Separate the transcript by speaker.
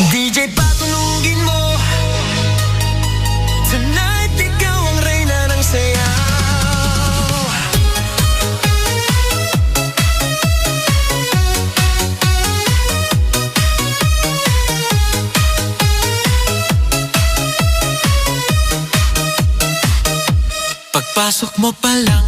Speaker 1: DJ patulugin mo. Tonight ikaw ang reyna ng sayaw. Pagpasok mo pa lang